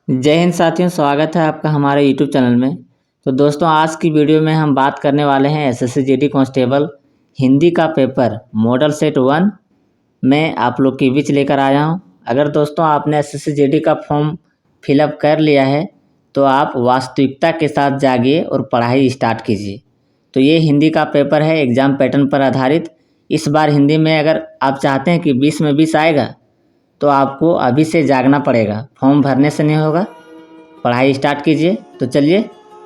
जय हिंद साथियों, स्वागत है आपका हमारे यूट्यूब चैनल में। तो दोस्तों, आज की वीडियो में हम बात करने वाले हैं एसएससी जीडी कांस्टेबल हिंदी का पेपर मॉडल सेट 1 में आप लोग के बीच लेकर आया हूं। अगर दोस्तों आपने एसएससी जीडी का फॉर्म फिलअप कर लिया है तो आप वास्तविकता के साथ जागिए और पढ़ाई स्टार्ट कीजिए। तो ये हिंदी का पेपर है एग्ज़ाम पैटर्न पर आधारित। इस बार हिंदी में अगर आप चाहते हैं कि 20 में 20 आएगा तो आपको अभी से जागना पड़ेगा, फॉर्म भरने से नहीं होगा। पढ़ाई स्टार्ट कीजिए। तो चलिए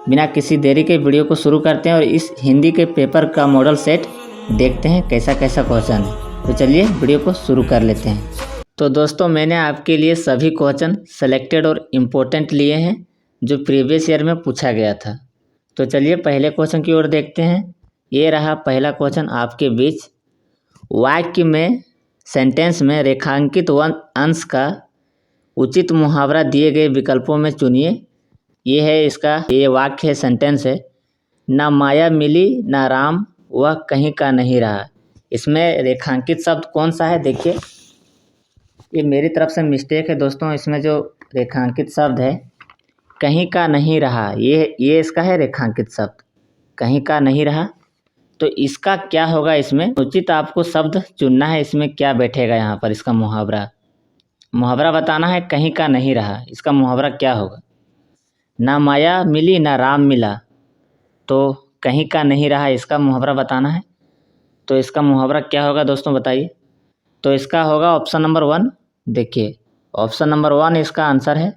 बिना किसी देरी के वीडियो को शुरू करते हैं और इस हिंदी के पेपर का मॉडल सेट देखते हैं कैसा कैसा क्वेश्चन है। तो चलिए वीडियो को शुरू कर लेते हैं। तो दोस्तों, मैंने आपके लिए सभी क्वेश्चन सेलेक्टेड और इम्पोर्टेंट लिए हैं जो प्रीवियस ईयर में पूछा गया था। तो चलिए पहले क्वेश्चन की ओर देखते हैं। ये रहा पहला क्वेश्चन आपके बीच। वाक्य में सेंटेंस में रेखांकित अंश का उचित मुहावरा दिए गए विकल्पों में चुनिए। ये है इसका, ये वाक्य है, सेंटेंस है। ना माया मिली ना राम, वह कहीं का नहीं रहा। इसमें रेखांकित शब्द कौन सा है? देखिए, ये मेरी तरफ से मिस्टेक है दोस्तों। इसमें जो रेखांकित शब्द है कहीं का नहीं रहा, ये इसका है रेखांकित शब्द, कहीं का नहीं रहा। तो इसका क्या होगा? इसमें उचित आपको शब्द चुनना है। इसमें क्या बैठेगा? यहाँ पर इसका मुहावरा बताना है। कहीं का नहीं रहा, इसका मुहावरा क्या होगा? ना माया मिली ना राम मिला, तो कहीं का नहीं रहा, इसका मुहावरा बताना है। तो इसका मुहावरा क्या होगा दोस्तों, बताइए। तो इसका होगा ऑप्शन नंबर 1। देखिए, ऑप्शन नंबर 1 इसका आंसर है।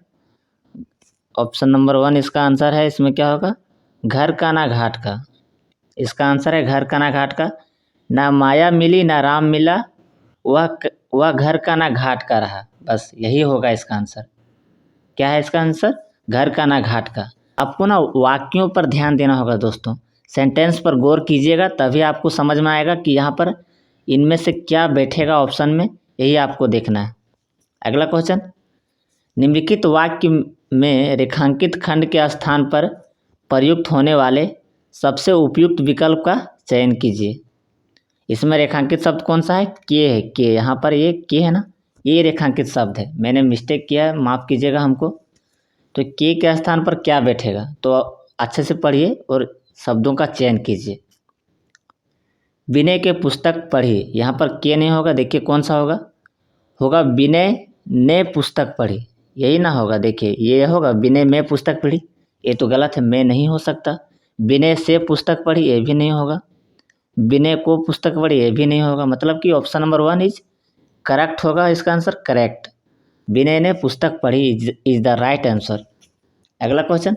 ऑप्शन नंबर 1 इसका आंसर है। इसमें क्या होगा? घर का ना घाट का। इसका आंसर है घर का ना घाट का। ना माया मिली ना राम मिला, वह घर का ना घाट का रहा। बस यही होगा इसका आंसर। क्या है इसका आंसर? घर का ना घाट का। आपको ना वाक्यों पर ध्यान देना होगा दोस्तों, सेंटेंस पर गौर कीजिएगा, तभी आपको समझ में आएगा कि यहाँ पर इनमें से क्या बैठेगा ऑप्शन में। यही आपको देखना है। अगला क्वेश्चन, निम्नलिखित वाक्य में रेखांकित खंड के स्थान पर प्रयुक्त होने वाले सबसे उपयुक्त विकल्प का चयन कीजिए। इसमें रेखांकित शब्द कौन सा है? के है। के, यहाँ पर ये के है ना, ये रेखांकित शब्द है। मैंने मिस्टेक किया है, माफ़ कीजिएगा हमको। तो के स्थान पर क्या बैठेगा? तो अच्छे से पढ़िए और शब्दों का चयन कीजिए। विनय के पुस्तक पढ़ी, यहाँ पर के नहीं होगा। देखिए कौन सा होगा? होगा विनय ने पुस्तक पढ़ी, यही ना होगा। देखिए ये होगा विनय में पुस्तक पढ़ी, ये तो गलत है, मैं नहीं हो सकता। विनय से पुस्तक पढ़ी, ये भी नहीं होगा। विनय को पुस्तक पढ़ी, ये भी नहीं होगा। मतलब कि ऑप्शन नंबर 1 इज करेक्ट होगा। इसका आंसर करेक्ट, विनय ने पुस्तक पढ़ी इज द राइट आंसर। अगला क्वेश्चन,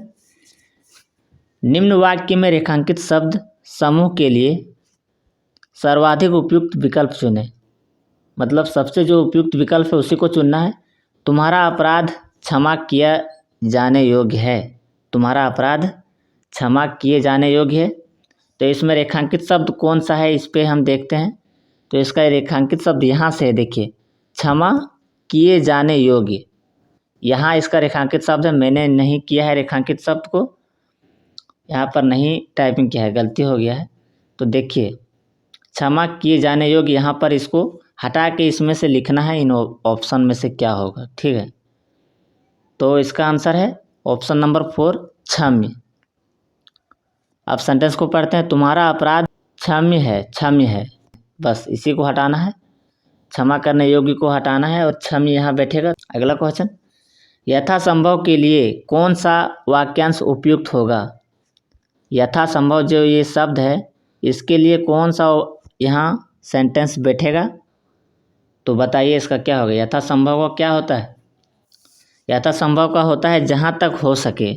निम्न वाक्य में रेखांकित शब्द समूह के लिए सर्वाधिक उपयुक्त विकल्प चुनें। मतलब सबसे जो उपयुक्त विकल्प है उसी को चुनना है। तुम्हारा अपराध क्षमा किया जाने योग्य है। तुम्हारा अपराध क्षमा किए जाने योग्य है। तो इसमें रेखांकित शब्द कौन सा है, इस पे हम देखते हैं। तो इसका रेखांकित शब्द यहाँ से है। देखिए, क्षमा किए जाने योग्य, यहाँ इसका रेखांकित शब्द है। मैंने नहीं किया है रेखांकित शब्द को, यहाँ पर नहीं टाइपिंग किया है, गलती हो गया है। तो देखिए, क्षमा किए जाने योग्य, यहाँ पर इसको हटा के इसमें से लिखना है इन ऑप्शन में से क्या होगा। ठीक है, तो इसका आंसर है ऑप्शन नंबर 4, क्षम्य। अब सेंटेंस को पढ़ते हैं। तुम्हारा अपराध क्षम्य है, क्षम्य है, बस इसी को हटाना है। क्षमा करने योग्य को हटाना है और क्षम्य यहाँ बैठेगा। अगला क्वेश्चन, यथासंभव के लिए कौन सा वाक्यांश उपयुक्त होगा? यथासंभव जो ये शब्द है, इसके लिए कौन सा यहाँ सेंटेंस बैठेगा? तो बताइए इसका क्या होगा? यथासंभव का क्या होता है? यथासंभव का होता है जहाँ तक हो सके।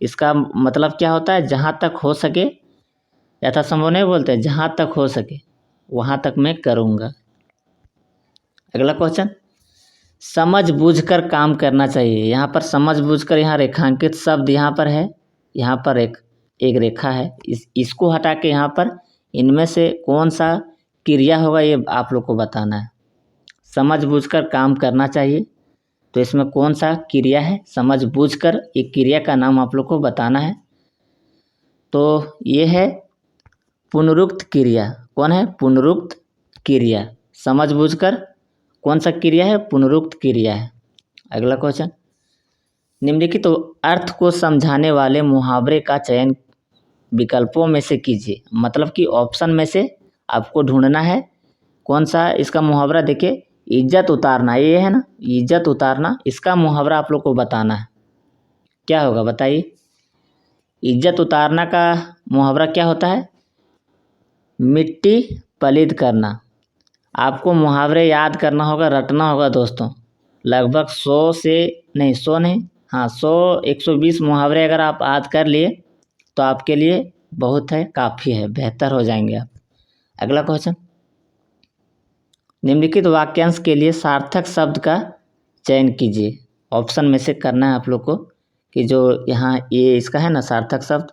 इसका मतलब क्या होता है? जहाँ तक हो सके। यथासंभव नहीं बोलते, जहाँ तक हो सके वहाँ तक मैं करूँगा। अगला क्वेश्चन, समझ बूझकर काम करना चाहिए। यहाँ पर समझ बूझकर, यहाँ रेखांकित शब्द यहाँ पर है। यहाँ पर एक रेखा है, इसको हटा के यहाँ पर इनमें से कौन सा क्रिया होगा ये आप लोग को बताना है। समझ बूझकर काम करना चाहिए, तो इसमें कौन सा क्रिया है? समझ बूझकर, एक क्रिया का नाम आप लोग को बताना है। तो ये है पुनरुक्त क्रिया। कौन है? पुनरुक्त क्रिया। समझ बूझकर कौन सा क्रिया है? पुनरुक्त क्रिया है। अगला क्वेश्चन, निम्नलिखित तो अर्थ को समझाने वाले मुहावरे का चयन विकल्पों में से कीजिए। मतलब कि ऑप्शन में से आपको ढूंढना है कौन सा इसका मुहावरा। देखिए, इज्जत उतारना, ये है ना, इज्जत उतारना, इसका मुहावरा आप लोग को बताना है। क्या होगा बताइए। इज्जत उतारना का मुहावरा क्या होता है? मिट्टी पलीद करना। आपको मुहावरे याद करना होगा, रटना होगा दोस्तों। लगभग 100 से नहीं, 100 नहीं, हाँ 100 120 मुहावरे अगर आप याद कर लिए तो आपके लिए बहुत है, काफ़ी है, बेहतर हो जाएंगे आप। अगला क्वेश्चन, निम्नलिखित वाक्यांश के लिए सार्थक शब्द का चयन कीजिए। ऑप्शन में से करना है आप लोग को कि जो यहाँ ये इसका है ना सार्थक शब्द,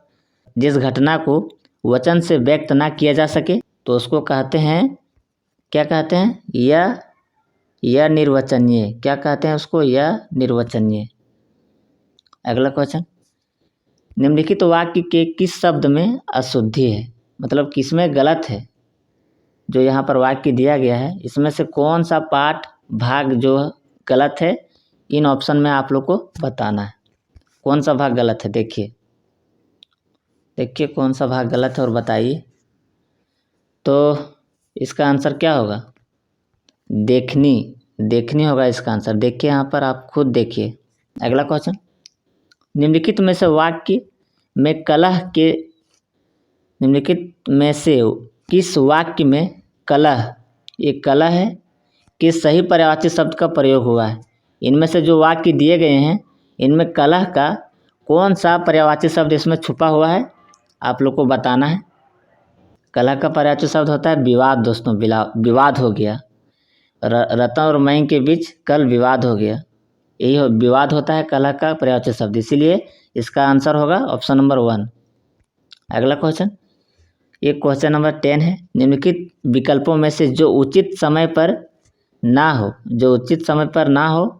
जिस घटना को वचन से व्यक्त ना किया जा सके तो उसको कहते हैं, क्या कहते हैं? यह निर्वचनीय। क्या कहते हैं उसको? यह निर्वचनीय। अगला क्वेश्चन, निम्नलिखित तो वाक्य के किस शब्द में अशुद्धि है? मतलब किसमें गलत है? जो यहाँ पर वाक्य दिया गया है इसमें से कौन सा पाठ भाग जो गलत है, इन ऑप्शन में आप लोग को बताना है कौन सा भाग गलत है। देखिए देखिए कौन सा भाग गलत है और बताइए। तो इसका आंसर क्या होगा? देखनी, देखनी होगा इसका आंसर। देखिए यहाँ पर आप खुद देखिए। अगला क्वेश्चन, निम्नलिखित में से वाक्य में कलह के, निम्नलिखित में से किस वाक्य में कलह, ये कलह है, किस सही पर्यायवाची शब्द का प्रयोग हुआ है? इनमें से जो वाक्य दिए गए हैं इनमें कलह का कौन सा पर्यायवाची शब्द इसमें छुपा हुआ है, आप लोग को बताना है। कलह का पर्यायवाची शब्द होता है विवाद दोस्तों। विवाद हो गया, रतन और मयंक के बीच कल विवाद हो गया, यही विवाद होता है कलह का पर्यायवाची शब्द। इसीलिए इसका आंसर होगा ऑप्शन नंबर 1। अगला क्वेश्चन, ये क्वेश्चन नंबर 10 है। निम्नलिखित विकल्पों में से जो उचित समय पर ना हो, जो उचित समय पर ना हो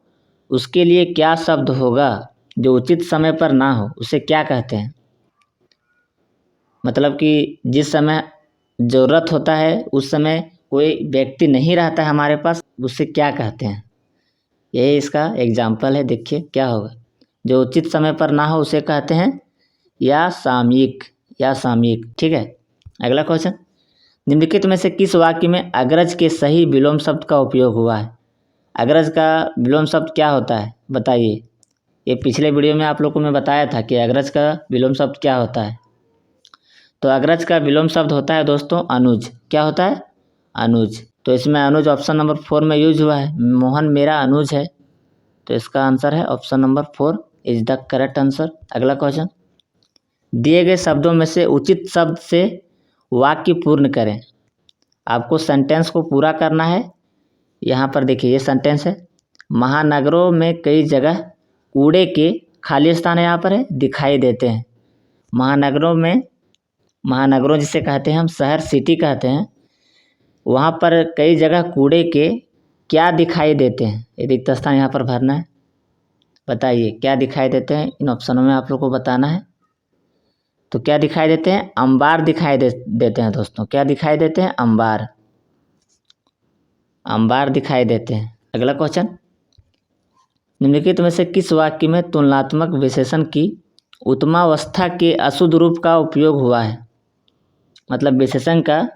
उसके लिए क्या शब्द होगा? जो उचित समय पर ना हो उसे क्या कहते हैं? मतलब कि जिस समय ज़रूरत होता है उस समय कोई व्यक्ति नहीं रहता है हमारे पास, उसे क्या कहते हैं? यही इसका एग्जाम्पल है। देखिए क्या होगा। जो उचित समय पर ना हो उसे कहते हैं या सामयिक, या सामयिक। ठीक है। अगला क्वेश्चन, निम्नलिखित में से किस वाक्य में अग्रज के सही विलोम शब्द का उपयोग हुआ है? अग्रज का विलोम शब्द क्या होता है बताइए। ये पिछले वीडियो में आप लोग को मैं बताया था कि अग्रज का विलोम शब्द क्या होता है। तो अग्रज का विलोम शब्द होता है दोस्तों अनुज। क्या होता है? अनुज। तो इसमें अनुज ऑप्शन नंबर 4 में यूज हुआ है। मोहन मेरा अनुज है, तो इसका आंसर है option number 4 is the correct answer. अगला क्वेश्चन, दिए गए शब्दों में से उचित शब्द से वाक्य पूर्ण करें। आपको सेंटेंस को पूरा करना है। यहाँ पर देखिए ये सेंटेंस है, महानगरों में कई जगह कूड़े के खाली स्थान यहाँ पर है दिखाई देते हैं। महानगरों में, महानगरों जिसे कहते हैं हम, शहर सिटी कहते हैं, वहाँ पर कई जगह कूड़े के क्या दिखाई देते हैं? ये रिक्त स्थान यहाँ पर भरना है। बताइए क्या दिखाई देते हैं, इन ऑप्शनों में आप लोग को बताना है। तो क्या दिखाई देते हैं? अंबार दिखाई देते हैं दोस्तों। क्या दिखाई देते हैं? अंबार, अंबार दिखाई देते हैं। अगला क्वेश्चन, निम्नलिखित में से किस वाक्य में तुलनात्मक विशेषण की उत्तमावस्था के अशुद्ध रूप का उपयोग हुआ है? मतलब विशेषण का,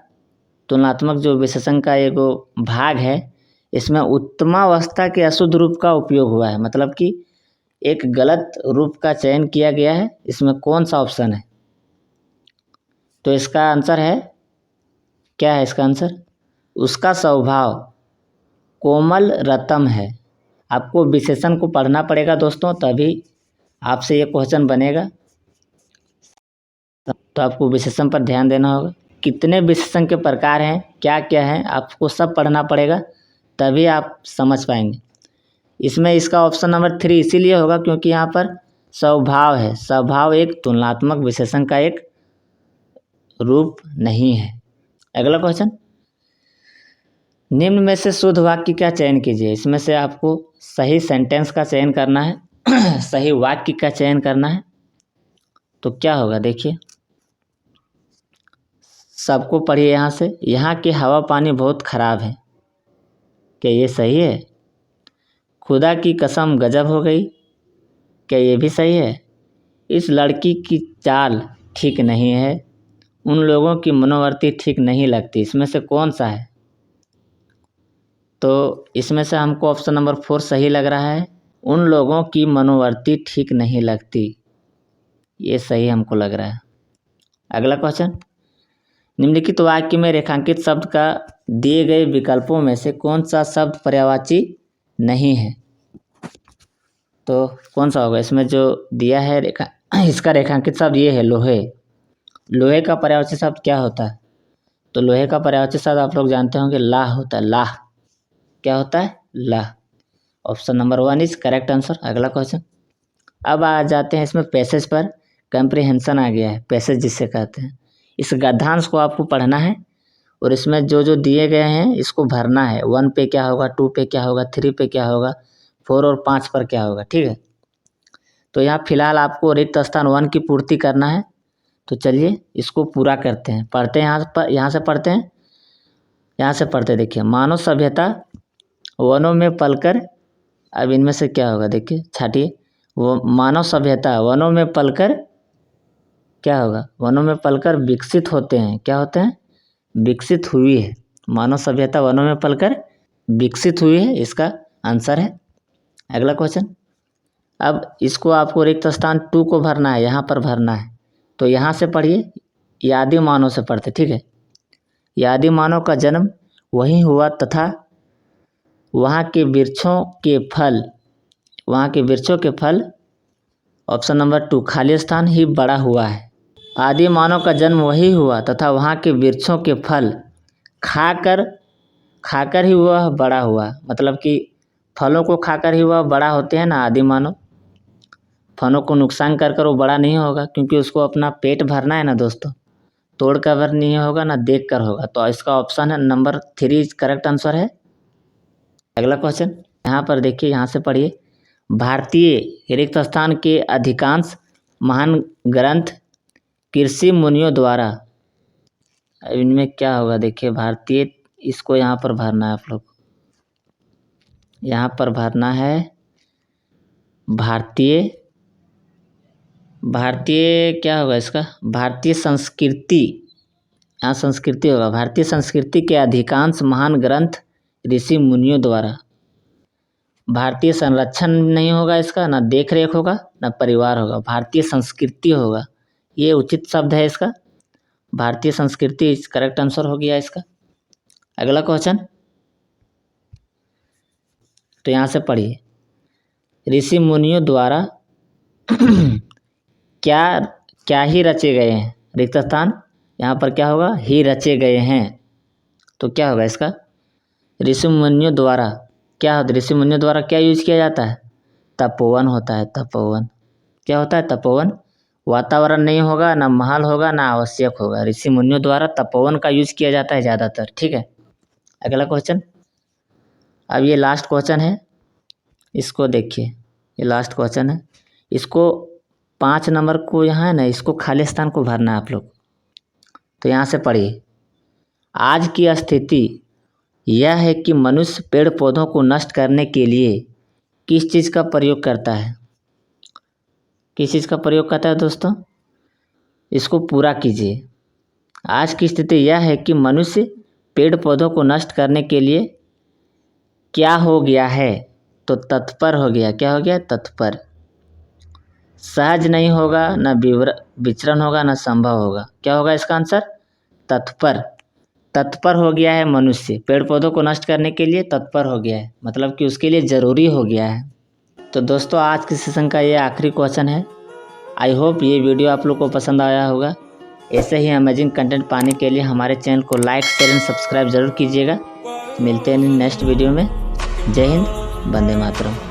तुलनात्मक जो विशेषण का एक भाग है इसमें उत्तमावस्था के अशुद्ध रूप का उपयोग हुआ है। मतलब कि एक गलत रूप का चयन किया गया है। इसमें कौन सा ऑप्शन है? तो इसका आंसर है, क्या है इसका आंसर? उसका स्वभाव कोमल रतम है। आपको विशेषण को पढ़ना पड़ेगा दोस्तों, तभी आपसे ये क्वेश्चन बनेगा। तो आपको विशेषण पर ध्यान देना होगा। कितने विशेषण के प्रकार हैं, क्या क्या हैं, आपको सब पढ़ना पड़ेगा, तभी आप समझ पाएंगे। इसमें इसका ऑप्शन नंबर 3 इसीलिए होगा क्योंकि यहाँ पर स्वभाव है। स्वभाव एक तुलनात्मक विशेषण का एक रूप नहीं है। अगला क्वेश्चन, निम्न में से शुद्ध वाक्य का चयन कीजिए। इसमें से आपको सही सेंटेंस का चयन करना है सही वाक्य का चयन करना है। तो क्या होगा देखिए, सबको पढ़िए यहाँ से। यहाँ की हवा पानी बहुत ख़राब है, क्या ये सही है? खुदा की कसम गजब हो गई, क्या ये भी सही है? इस लड़की की चाल ठीक नहीं है, उन लोगों की मनोवृत्ति ठीक नहीं लगती, इसमें से कौन सा है? तो इसमें से हमको ऑप्शन नंबर 4 सही लग रहा है, उन लोगों की मनोवृत्ति ठीक नहीं लगती, ये सही हमको लग रहा है। अगला क्वेश्चन, निम्नलिखित वाक्य में रेखांकित शब्द का दिए गए विकल्पों में से कौन सा शब्द पर्यायवाची नहीं है? तो कौन सा होगा? इसमें जो दिया है इसका रेखांकित शब्द ये है, लोहे। लोहे का पर्यायवाची शब्द क्या होता है? तो लोहे का पर्यायवाची शब्द आप लोग जानते होंगे, लाह होता है। लाह क्या होता है? लाह। Option number 1 is correct answer. अगला क्वेश्चन, अब आ जाते हैं इसमें पैसेज पर। कंप्रीहेंशन आ गया है, पैसेज जिससे कहते हैं। इस गद्यांश को आपको पढ़ना है और इसमें जो जो दिए गए हैं इसको भरना है। 1 पे क्या होगा, 2 पे क्या होगा, 3 पे क्या होगा, 4 और 5 पर क्या होगा, ठीक है। तो यहाँ फिलहाल आपको रिक्त स्थान 1 की पूर्ति करना है। तो चलिए इसको पूरा करते हैं, पढ़ते हैं। यहाँ से पढ़ते हैं, यहाँ से पढ़ते देखिए, मानव सभ्यता वनों में पलकर, अब इनमें से क्या होगा देखिए, छाटिए। वो मानव सभ्यता वनों में पलकर क्या होगा? वनों में पलकर विकसित होते हैं। क्या होते हैं? विकसित हुई है। मानव सभ्यता वनों में पलकर विकसित हुई है, इसका आंसर है। अगला क्वेश्चन, अब इसको आपको रिक्त स्थान 2 को भरना है, यहाँ पर भरना है। तो यहाँ से पढ़िए, यादी मानव से पढ़ते, ठीक है। यादी मानव का जन्म वहीं हुआ तथा वहाँ के वृक्षों के फल, ऑप्शन नंबर 2 खाली स्थान ही बड़ा हुआ है। आदि मानव का जन्म वही हुआ तथा वहाँ के वृक्षों के फल खाकर ही वह बड़ा हुआ। मतलब कि फलों को खाकर ही वह बड़ा होते हैं ना आदि मानव। फलों को नुकसान कर वो बड़ा नहीं होगा, क्योंकि उसको अपना पेट भरना है ना दोस्तों। तोड़ कर नहीं होगा ना देख कर होगा। तो इसका ऑप्शन है नंबर 3 करेक्ट आंसर है। अगला क्वेश्चन, यहाँ पर देखिए, यहाँ से पढ़िए। भारतीय रिक्त स्थान के अधिकांश महान ग्रंथ कृषि मुनियों द्वारा, इनमें क्या होगा देखिए, भारतीय, इसको यहाँ पर भरना है आप लोग। यहाँ पर भरना है भारतीय क्या होगा इसका? भारतीय संस्कृति, यहाँ संस्कृति होगा। भारतीय संस्कृति के अधिकांश महान ग्रंथ ऋषि मुनियों द्वारा। भारतीय संरक्षण नहीं होगा इसका, ना देख रेख होगा, ना परिवार होगा, भारतीय संस्कृति होगा। ये उचित शब्द है इसका, भारतीय संस्कृति करेक्ट आंसर हो गया इसका। अगला क्वेश्चन, तो यहाँ से पढ़िए, ऋषि मुनियों द्वारा क्या ही रचे गए हैं। रिक्त स्थान यहाँ पर क्या होगा? ही रचे गए हैं। तो क्या होगा इसका? ऋषि मुनियों द्वारा क्या होता है? ऋषि मुनियों द्वारा क्या यूज किया जाता है? तपोवन होता है। तपोवन क्या होता है? तपोवन। वातावरण नहीं होगा, ना महल होगा, ना आवश्यक होगा। ऋषि मुनियों द्वारा तपोवन का यूज किया जाता है ज़्यादातर, ठीक है। अगला क्वेश्चन, अब ये लास्ट क्वेश्चन है, इसको देखिए, ये लास्ट क्वेश्चन है। इसको 5 नंबर को यहाँ है ना, इसको खाली स्थान को भरना है आप लोग। तो यहाँ से पढ़िए, आज की स्थिति यह है कि मनुष्य पेड़ पौधों को नष्ट करने के लिए किस चीज़ का प्रयोग करता है? किस चीज़ का प्रयोग करता है दोस्तों? इसको पूरा कीजिए। आज की स्थिति यह है कि मनुष्य पेड़ पौधों को नष्ट करने के लिए क्या हो गया है? तो तत्पर हो गया। क्या हो गया? तत्पर। सहज नहीं होगा, ना विचरण होगा, ना संभव होगा। क्या होगा इसका आंसर? तत्पर। तत्पर हो गया है मनुष्य, पेड़ पौधों को नष्ट करने के लिए तत्पर हो गया है, मतलब कि उसके लिए ज़रूरी हो गया है। तो दोस्तों आज के सेशन का ये आखिरी क्वेश्चन है। आई होप ये वीडियो आप लोग को पसंद आया होगा। ऐसे ही अमेजिंग कंटेंट पाने के लिए हमारे चैनल को लाइक, शेयर एंड सब्सक्राइब जरूर कीजिएगा। मिलते हैं नेक्स्ट वीडियो में। जय हिंद, वंदे मातरम।